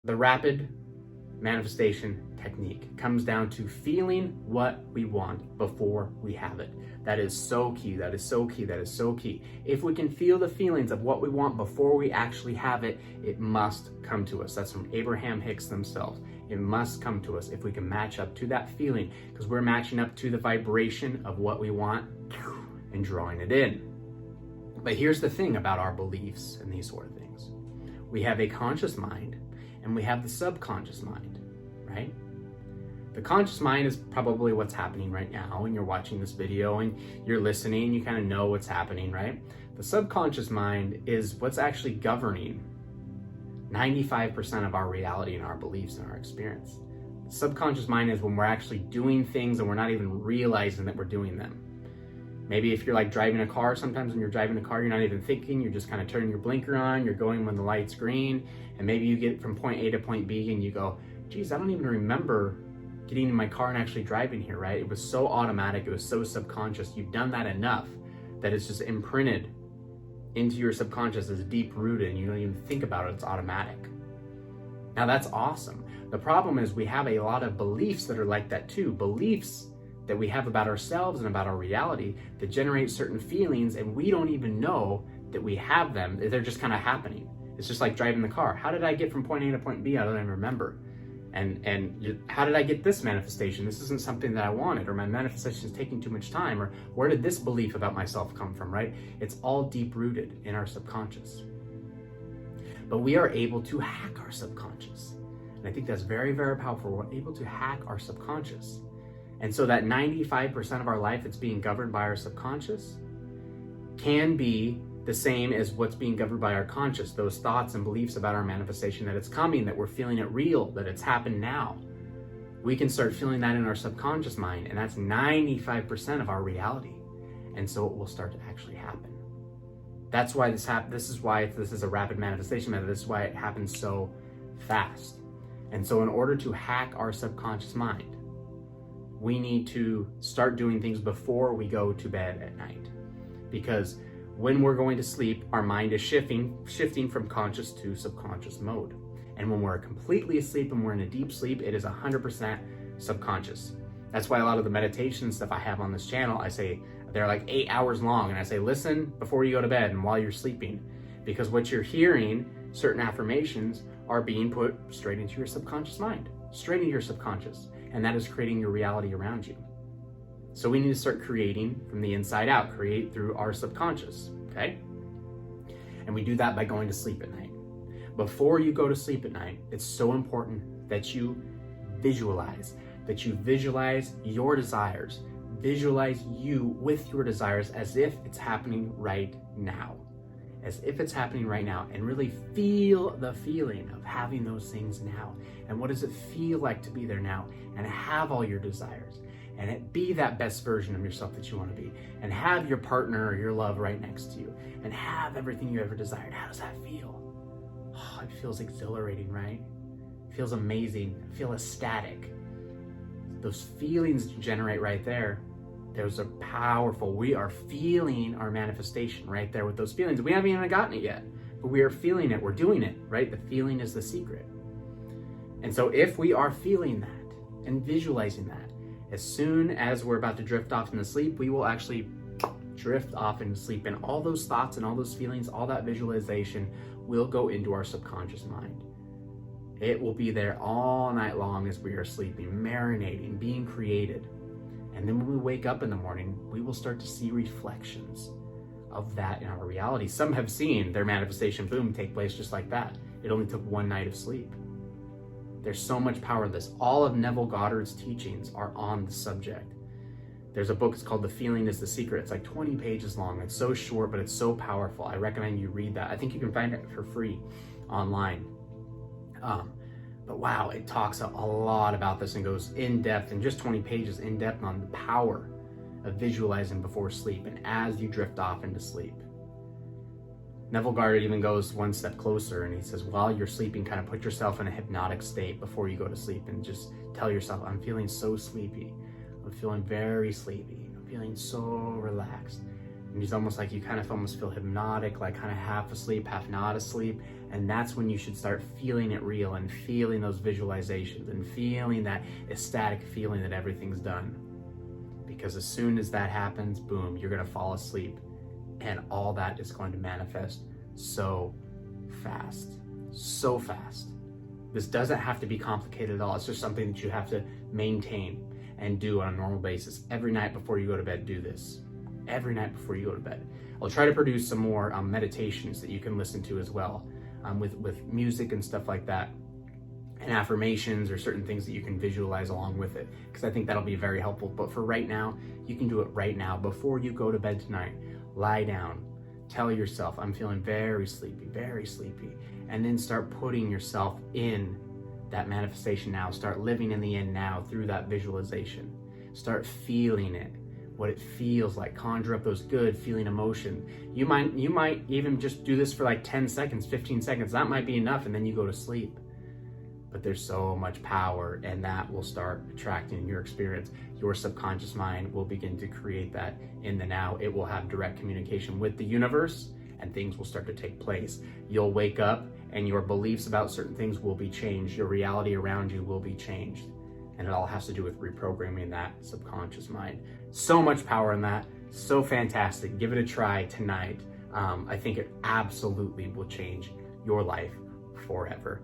The rapid manifestation technique comes down to feeling what we want before we have it. That is so key. That is so key. That is so key. If we can feel the feelings of what we want before we actually have it, it must come to us. That's from Abraham Hicks themselves. It must come to us if we can match up to that feeling, because we're matching up to the vibration of what we want and drawing it in. But here's the thing about our beliefs and these sort of things. We have a conscious mind and we have the subconscious mind, right? The conscious mind is probably what's happening right now, and you're watching this video and you're listening, you kind of know what's happening, right? The subconscious mind is what's actually governing 95% of our reality and our beliefs and our experience. The subconscious mind is when we're actually doing things and we're not even realizing that we're doing them. Maybe if you're like driving a car, sometimes when you're driving a car, you're not even thinking, you're just kind of turning your blinker on, you're going when the light's green, and maybe you get from point A to point B and you go, geez, I don't even remember getting in my car and actually driving here, right? It was so automatic, it was so subconscious. You've done that enough that it's just imprinted into your subconscious, as deep rooted, and you don't even think about it, it's automatic. Now that's awesome. The problem is we have a lot of beliefs that are like that too, beliefs that we have about ourselves and about our reality that generate certain feelings, and we don't even know that we have them. They're just kind of happening. It's just like driving the car. How did I get from point A to point B? I don't even remember. And how did I get this manifestation? This isn't something that I wanted, or my manifestation is taking too much time, or where did this belief about myself come from, right? It's all deep rooted in our subconscious. But we are able to hack our subconscious. And I think that's very, very powerful. We're able to hack our subconscious. And so that 95% of our life that's being governed by our subconscious can be the same as what's being governed by our conscious, those thoughts and beliefs about our manifestation, that it's coming, that we're feeling it real, that it's happened now. We can start feeling that in our subconscious mind, and that's 95% of our reality. And so it will start to actually happen. That's why this is why this is a rapid manifestation method. This is why it happens so fast. And so in order to hack our subconscious mind, we need to start doing things before we go to bed at night. Because when we're going to sleep, our mind is shifting from conscious to subconscious mode. And when we're completely asleep and we're in a deep sleep, it is 100% subconscious. That's why a lot of the meditation stuff I have on this channel, I say they're like 8 hours long, and I say listen before you go to bed and while you're sleeping, because what you're hearing, certain affirmations, are being put straight into your subconscious mind, straight into your subconscious, and that is creating your reality around you. So we need to start creating from the inside out, create through our subconscious, okay? And we do that by going to sleep at night. Before you go to sleep at night, it's so important that you visualize your desires, visualize you with your desires as if it's happening right now. As if it's happening right now, and really feel the feeling of having those things now. And what does it feel like to be there now and have all your desires? And be that best version of yourself that you want to be, and have your partner or your love right next to you, and have everything you ever desired. How does that feel? Oh, it feels exhilarating, right? It feels amazing. I feel ecstatic. Those feelings you generate right there, those are powerful. We are feeling our manifestation right there with those feelings. We haven't even gotten it yet, but we are feeling it. We're doing it, right? The feeling is the secret. And so if we are feeling that and visualizing that, as soon as we're about to drift off into sleep, we will actually drift off into sleep, and all those thoughts and all those feelings, all that visualization will go into our subconscious mind. It will be there all night long as we are sleeping, marinating, being created. And then when we wake up in the morning, we will start to see reflections of that in our reality. Some have seen their manifestation, boom, take place just like that. It only took one night of sleep. There's so much power in this. All of Neville Goddard's teachings are on the subject. There's a book, it's called The Feeling is the Secret. It's like 20 pages long. It's so short, but it's so powerful. I recommend you read that. I think you can find it for free online. But wow, it talks a lot about this and goes in depth, in just 20 pages, in depth on the power of visualizing before sleep and as you drift off into sleep. Neville Goddard even goes one step closer, and he says, while you're sleeping, kind of put yourself in a hypnotic state before you go to sleep, and just tell yourself, I'm feeling so sleepy. I'm feeling very sleepy. I'm feeling so relaxed. And it's almost like you kind of almost feel hypnotic, like kind of half asleep, half not asleep. And that's when you should start feeling it real and feeling those visualizations and feeling that ecstatic feeling that everything's done. Because as soon as that happens, boom, you're gonna fall asleep. And all that is going to manifest so fast, so fast. This doesn't have to be complicated at all. It's just something that you have to maintain and do on a normal basis. Every night before you go to bed, do this. Every night before you go to bed. I'll try to produce some more meditations that you can listen to as well, with music and stuff like that, and affirmations or certain things that you can visualize along with it, because I think that'll be very helpful. But for right now, you can do it right now before you go to bed tonight. Lie down, tell yourself, I'm feeling very sleepy, and then start putting yourself in that manifestation now. Start living in the end now through that visualization. Start feeling it, what it feels like. Conjure up those good feeling emotion. You might even just do this for like 10 seconds, 15 seconds. That might be enough, and then you go to sleep. But there's so much power, and that will start attracting your experience. Your subconscious mind will begin to create that in the now. It will have direct communication with the universe, and things will start to take place. You'll wake up and your beliefs about certain things will be changed. Your reality around you will be changed. And it all has to do with reprogramming that subconscious mind. So much power in that. So fantastic. Give it a try tonight. I think it absolutely will change your life forever.